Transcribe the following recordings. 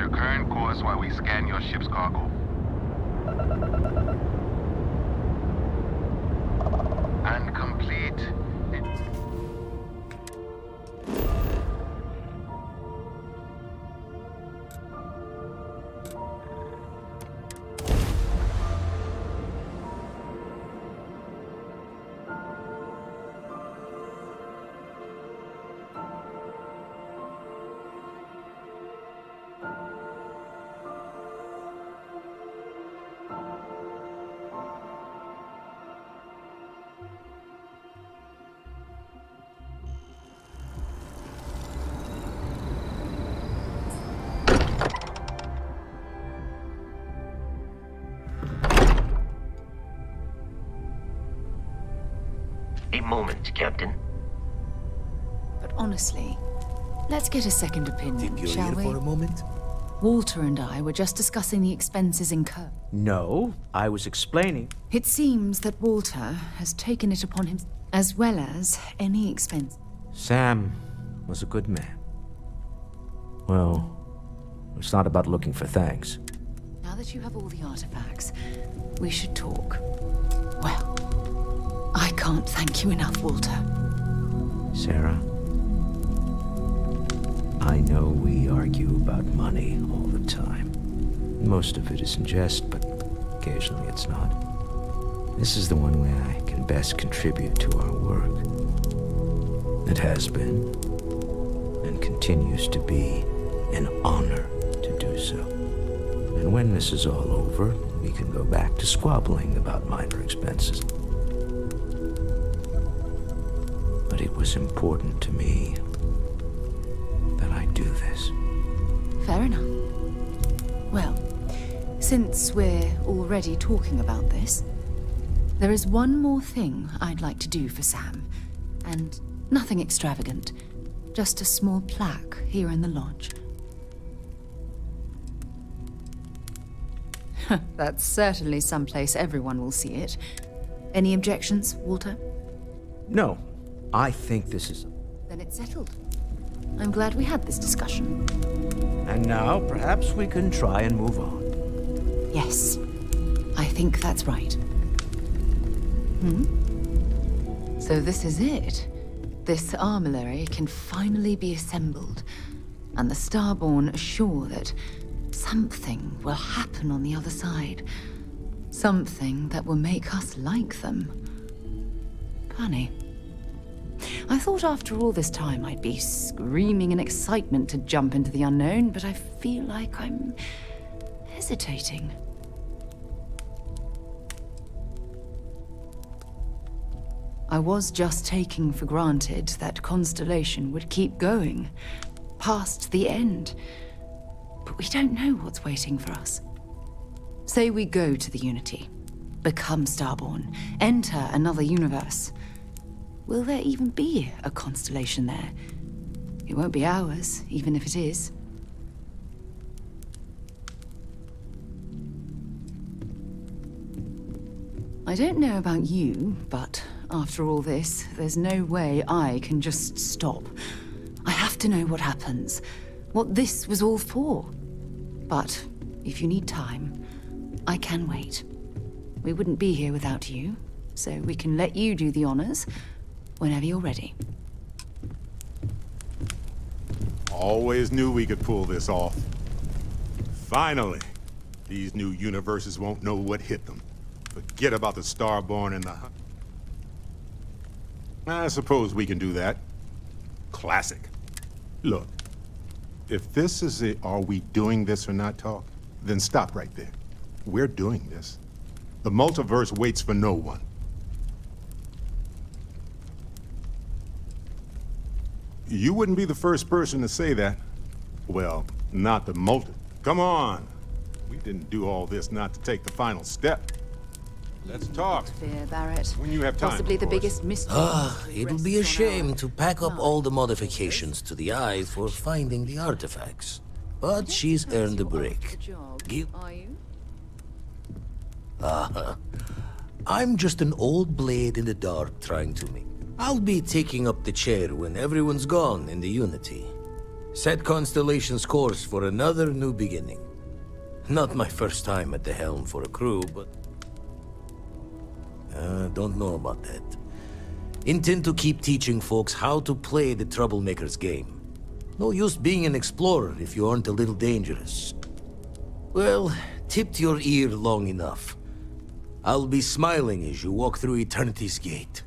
your current course while we scan your ship's cargo. And complete. A moment, Captain. But honestly, let's get a second opinion, Did you shall hear we? for a moment? Walter and I were just discussing the expenses incurred. No, I was explaining. It seems that Walter has taken it upon him, as well as any expense. Sam was a good man. Well, it's not about looking for thanks. Now that you have all the artifacts, we should talk. Well, I can't thank you enough, Walter. Sarah, I know we argue about money all the time. Most of it is in jest, but occasionally it's not. This is the one way I can best contribute to our work. It has been, and continues to be, an honor to do so. And when this is all over, we can go back to squabbling about minor expenses. But it was important to me that I do this. Fair enough. Well, since we're already talking about this, there is one more thing I'd like to do for Sam. And nothing extravagant. Just a small plaque here in the lodge. That's certainly someplace everyone will see it. Any objections, Walter? No, I think this is... Then it's settled. I'm glad we had this discussion. And now, perhaps we can try and move on. Yes, I think that's right. So this is it. This armillary can finally be assembled, and the Starborn assure that something will happen on the other side. Something that will make us like them. Funny. I thought after all this time I'd be screaming in excitement to jump into the unknown, but I feel like I'm hesitating. I was just taking for granted that Constellation would keep going, past the end. But we don't know what's waiting for us. Say we go to the Unity, become Starborn, enter another universe. Will there even be a Constellation there? It won't be ours, even if it is. I don't know about you, but after all this, there's no way I can just stop. I have to know what happens, what this was all for. But if you need time, I can wait. We wouldn't be here without you, so we can let you do the honors whenever you're ready. Always knew we could pull this off. Finally, these new universes won't know what hit them. Forget about the Starborn and the... I suppose we can do that. Classic. Look, if this is a are we doing this or not talk, then stop right there. We're doing this. The multiverse waits for no one. You wouldn't be the first person to say that. Well, not the multi... Come on. We didn't do all this not to take the final step. Let's talk. Fear, Barrett. When you have time, Possibly of the course. biggest mystery. It'll be a shame to pack up all the modifications to the Eye for finding the artifacts. But she's earned a break. Give... Are you? I'm just an old blade in the dark trying to make... I'll be taking up the chair when everyone's gone in the Unity. Set Constellation's course for another new beginning. Not my first time at the helm for a crew, but... don't know about that. Intend to keep teaching folks how to play the troublemaker's game. No use being an explorer if you aren't a little dangerous. Well, tipped your ear long enough. I'll be smiling as you walk through Eternity's gate.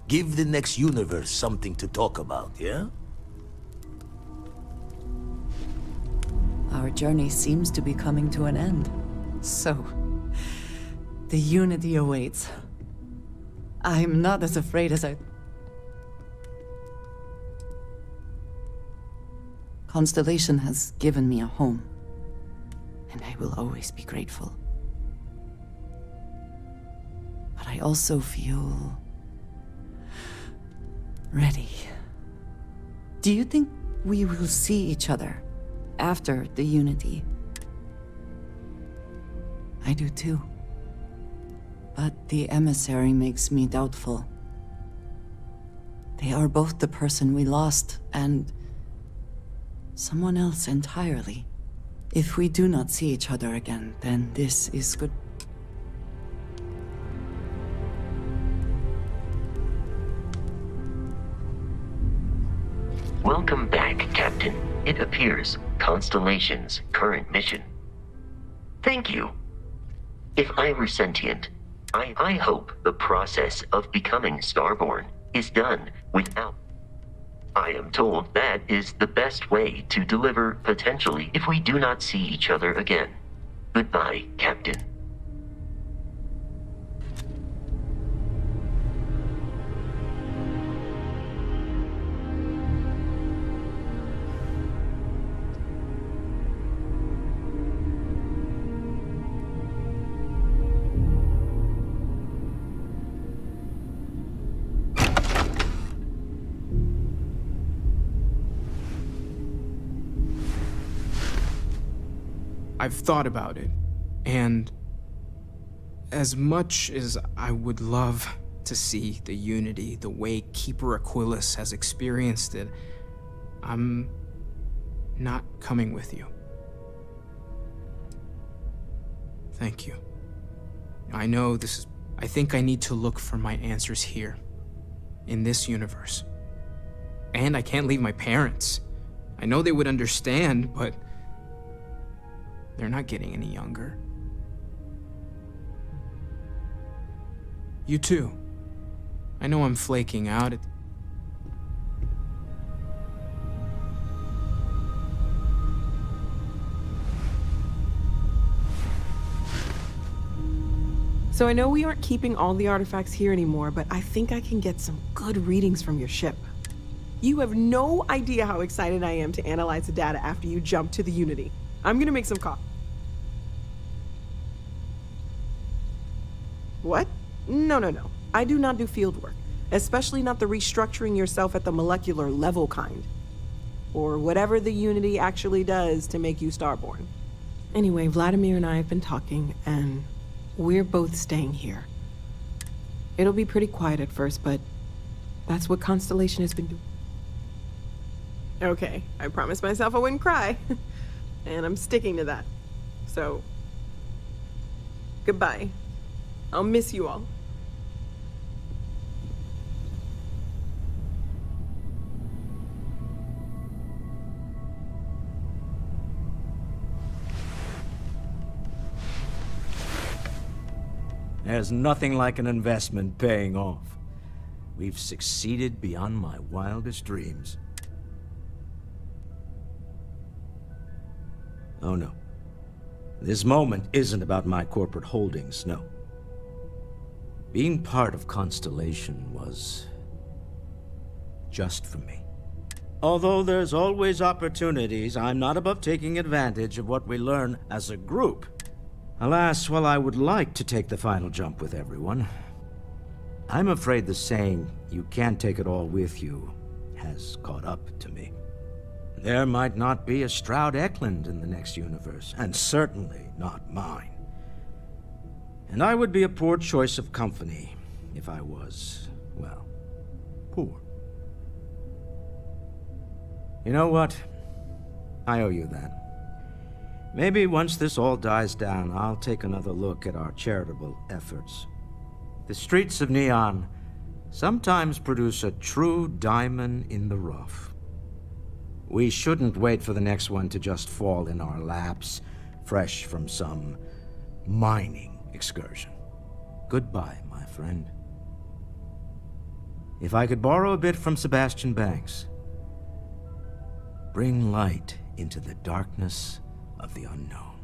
Give the next universe something to talk about, yeah? Our journey seems to be coming to an end. So, the Unity awaits. I'm not as afraid as I... Constellation has given me a home, and I will always be grateful. But I also feel... ready. Do you think we will see each other after the Unity? I do too. But the emissary makes me doubtful. They are both the person we lost and someone else entirely. If we do not see each other again, then this is good. Welcome back, Captain. It appears Constellation's current mission. Thank you. If I were sentient, I hope the process of becoming Starborn is done without. I am told that is the best way to deliver potentially if we do not see each other again. Goodbye, Captain. I've thought about it, and as much as I would love to see the Unity the way Keeper Aquilus has experienced it, I'm not coming with you. Thank you. I know this is... I think I need to look for my answers here, in this universe. And I can't leave my parents. I know they would understand, but... they're not getting any younger. You too. I know I'm flaking out. So I know we aren't keeping all the artifacts here anymore, but I think I can get some good readings from your ship. You have no idea how excited I am to analyze the data after you jump to the Unity. I'm gonna make some coffee. What? No. I do not do field work, especially not the restructuring yourself at the molecular level kind. Or whatever the Unity actually does to make you Starborn. Anyway, Vladimir and I have been talking, and we're both staying here. It'll be pretty quiet at first, but that's what Constellation has been doing. Okay, I promised myself I wouldn't cry. And I'm sticking to that. So, goodbye. I'll miss you all. There's nothing like an investment paying off. We've succeeded beyond my wildest dreams. Oh no. This moment isn't about my corporate holdings, no. Being part of Constellation was just for me. Although there's always opportunities, I'm not above taking advantage of what we learn as a group. Alas, while I would like to take the final jump with everyone, I'm afraid the saying, "you can't take it all with you," has caught up to me. There might not be a Stroud Eklund in the next universe, and certainly not mine. And I would be a poor choice of company if I was, well, poor. You know what? I owe you that. Maybe once this all dies down, I'll take another look at our charitable efforts. The streets of Neon sometimes produce a true diamond in the rough. We shouldn't wait for the next one to just fall in our laps, fresh from some mining excursion. Goodbye, my friend. If I could borrow a bit from Sebastian Banks, bring light into the darkness of the unknown.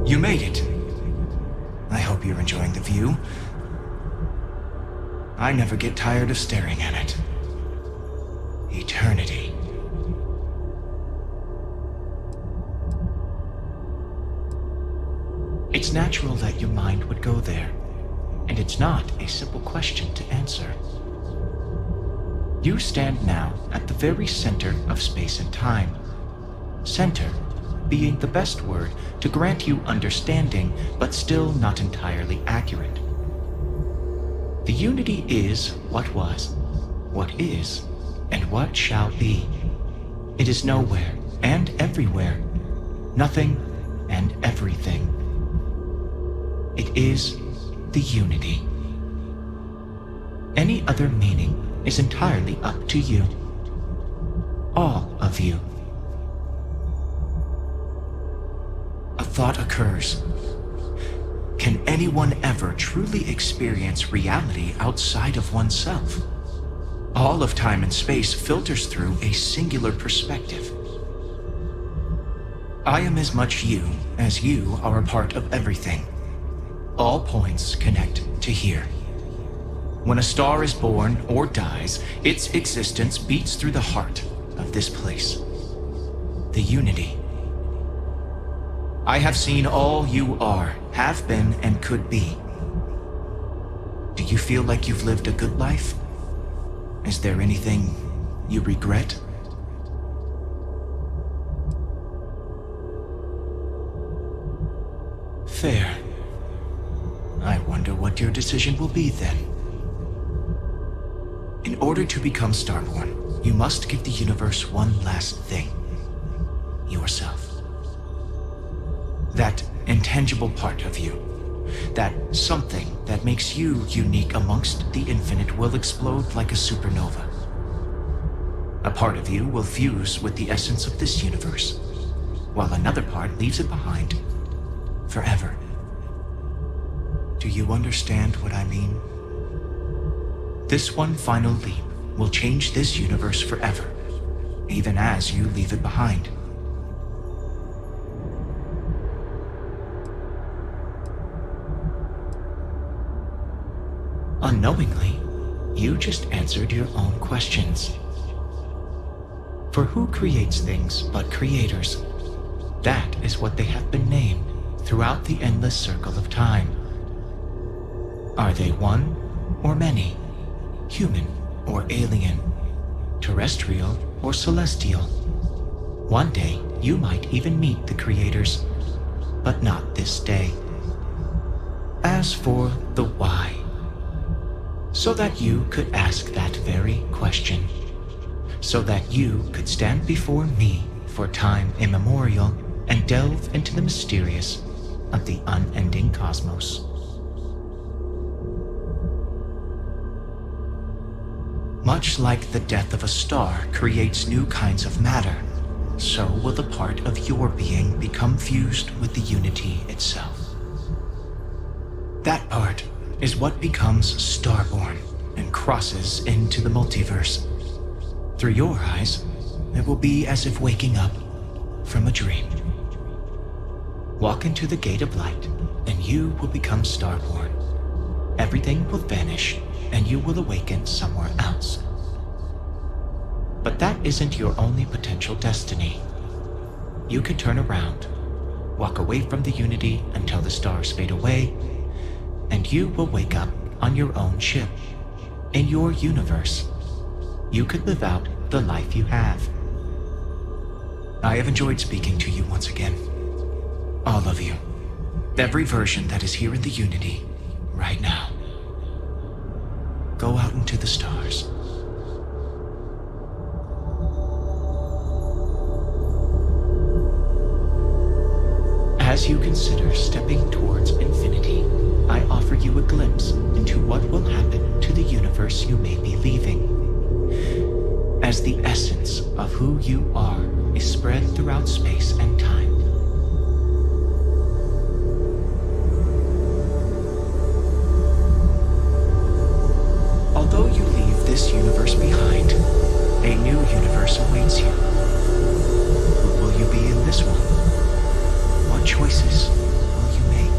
You made it. I hope you're enjoying the view. I never get tired of staring at it. Eternity. It's natural that your mind would go there, and it's not a simple question to answer. You stand now at the very center of space and time. Center being the best word to grant you understanding, but still not entirely accurate. The unity is what was, what is, and what shall be. It is nowhere and everywhere, nothing and everything. It is the unity. Any other meaning is entirely up to you. All of you. A thought occurs. Can anyone ever truly experience reality outside of oneself? All of time and space filters through a singular perspective. I am as much you as you are a part of everything. All points connect to here. When a star is born or dies, its existence beats through the heart of this place. The unity. I have seen all you are, have been, and could be. Do you feel like you've lived a good life? Is there anything you regret? Fair. I wonder what your decision will be then. In order to become Starborn, you must give the universe one last thing. yourself. That intangible part of you, that something that makes you unique amongst the infinite, will explode like a supernova. A part of you will fuse with the essence of this universe, while another part leaves it behind forever. Do you understand what I mean? This one final leap will change this universe forever, even as you leave it behind. Unknowingly, you just answered your own questions. For who creates things but creators? That is what they have been named throughout the endless circle of time. Are they one or many? Human or alien? Terrestrial or celestial? One day you might even meet the creators, but not this day. As for the why, so that you could ask that very question, so that you could stand before me for time immemorial and delve into the mysterious of the unending cosmos. Much like the death of a star creates new kinds of matter, so will a part of your being become fused with the unity itself. That part is what becomes starborn and crosses into the multiverse. Through your eyes, it will be as if waking up from a dream. Walk into the gate of light, and you will become starborn. Everything will vanish, and you will awaken somewhere else. But that isn't your only potential destiny. You can turn around, walk away from the unity until the stars fade away, and you will wake up on your own ship, in your universe. You could live out the life you have. I have enjoyed speaking to you once again. All of you. Every version that is here in the Unity, right now. Go out into the stars. As you consider stepping towards infinity, I offer you a glimpse into what will happen to the universe you may be leaving. As the essence of who you are is spread throughout space and time. Although you leave this universe behind, a new universe awaits you. Who will you be in this one? What choices will you make?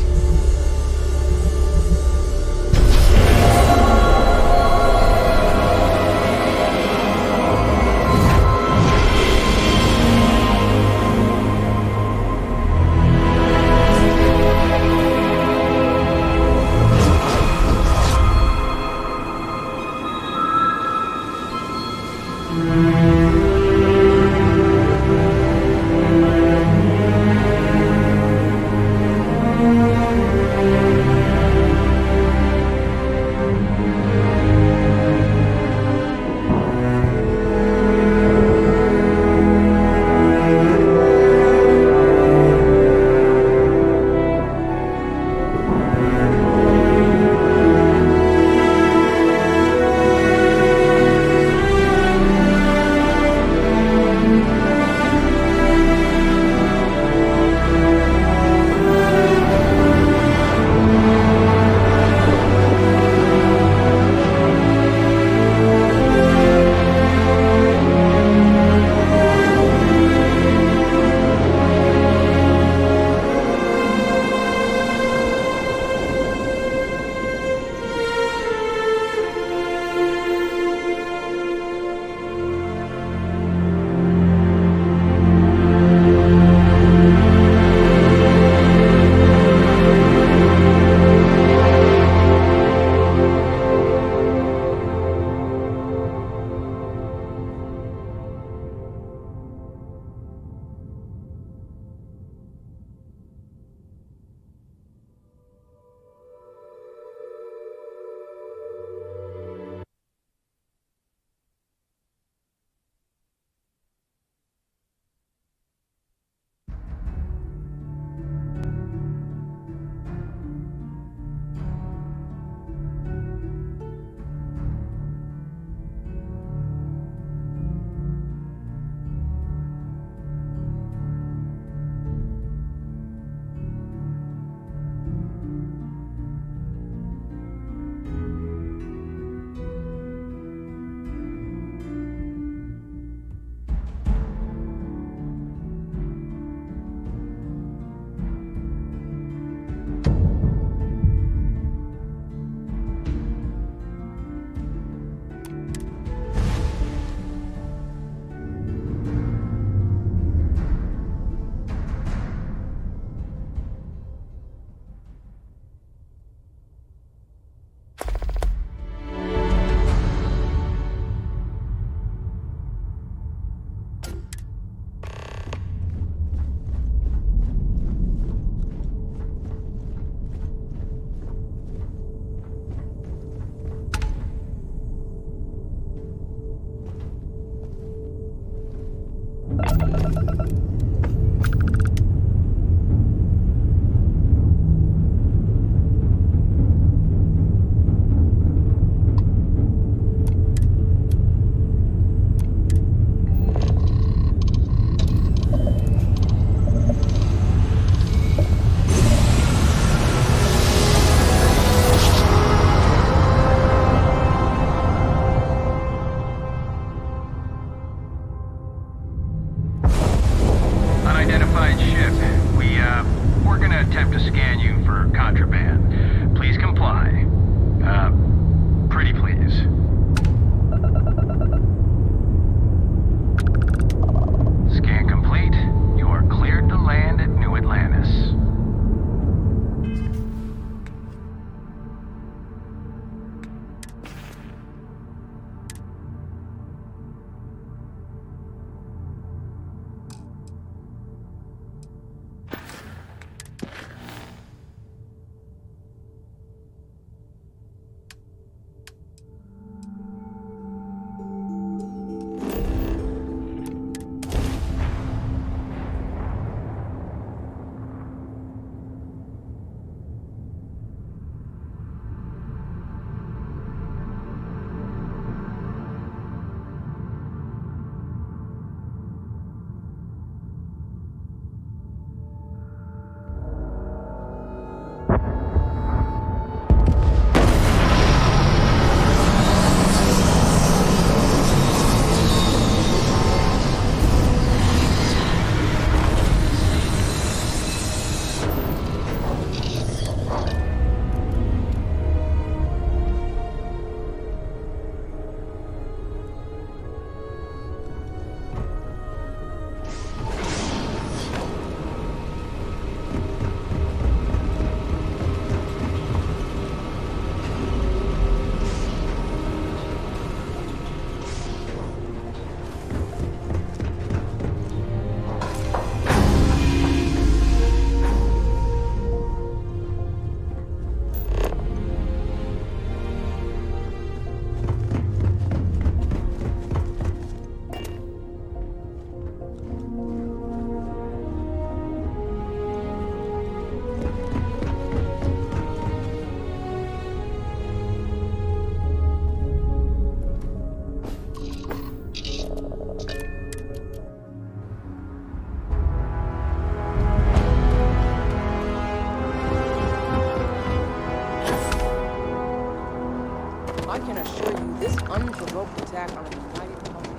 can assure you this unprovoked attack on a united company.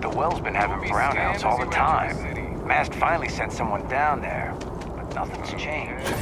The well's been having brownouts all the time. Mast finally sent someone down there, but nothing's changed.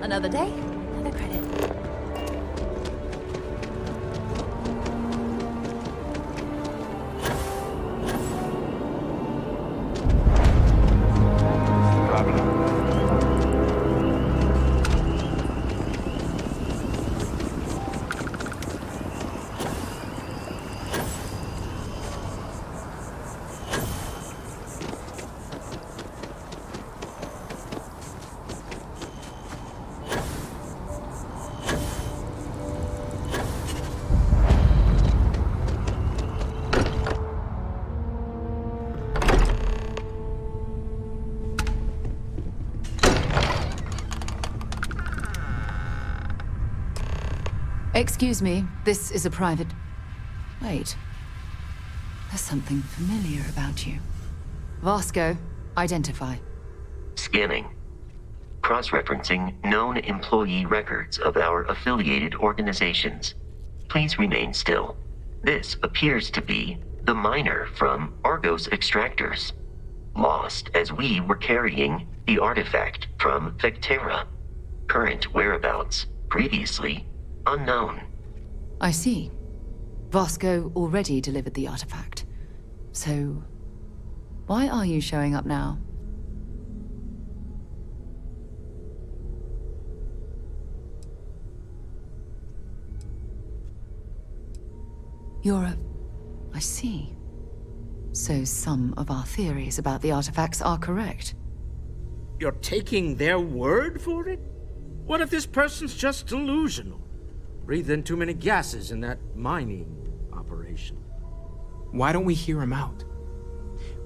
Another day, another credit. Excuse me, this is a private... Wait. There's something familiar about you. Vasco, identify. Scanning. Cross-referencing known employee records of our affiliated organizations. Please remain still. This appears to be the miner from Argos Extractors. Lost as we were carrying the artifact from Vectera. Current whereabouts, previously unknown. I see. Vasco already delivered the artifact. So, why are you showing up now? I see. So some of our theories about the artifacts are correct. You're taking their word for it? What if this person's just delusional? Breathed in too many gases in that mining operation. Why don't we hear him out?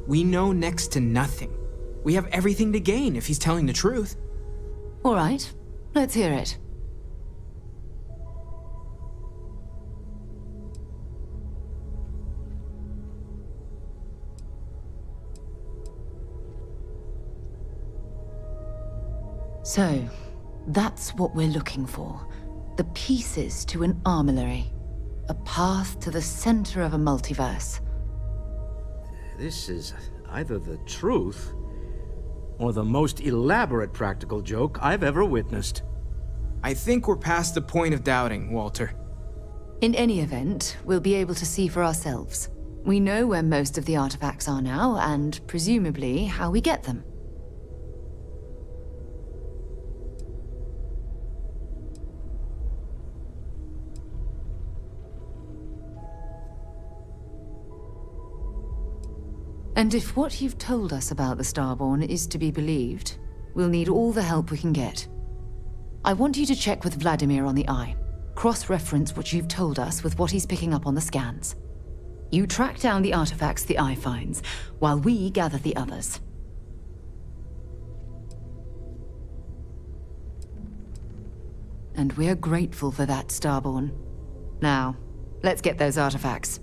We know next to nothing. We have everything to gain if he's telling the truth. All right, let's hear it. So, that's what we're looking for. The pieces to an armillary. A path to the center of a multiverse. This is either the truth or the most elaborate practical joke I've ever witnessed. I think we're past the point of doubting, Walter. In any event, we'll be able to see for ourselves. We know where most of the artifacts are now, and presumably how we get them. And if what you've told us about the Starborn is to be believed, we'll need all the help we can get. I want you to check with Vladimir on the Eye. Cross-reference what you've told us with what he's picking up on the scans. You track down the artifacts the Eye finds, while we gather the others. And we're grateful for that, Starborn. Now, let's get those artifacts.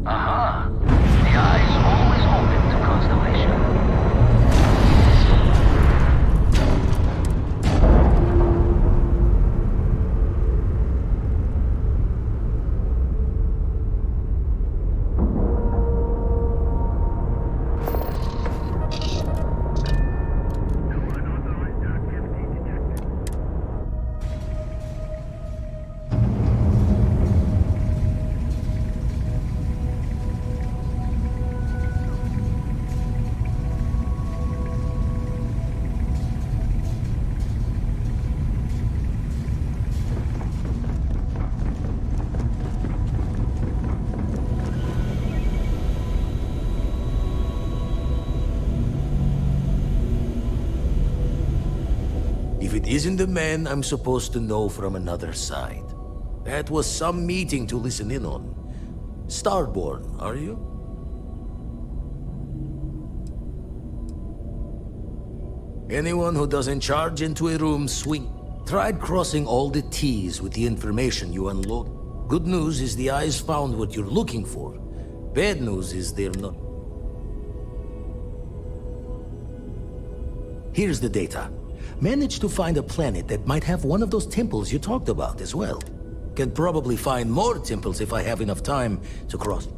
Aha! The eye is always open to constellation. Isn't the man I'm supposed to know from another side. That was some meeting to listen in on. Starborn, are you? Anyone who doesn't charge into a room swing. Tried crossing all the T's with the information you unload. Good news is the eyes found what you're looking for. Bad news is they're not. Here's the data. Managed to find a planet that might have one of those temples you talked about as well. Can probably find more temples if I have enough time to cross.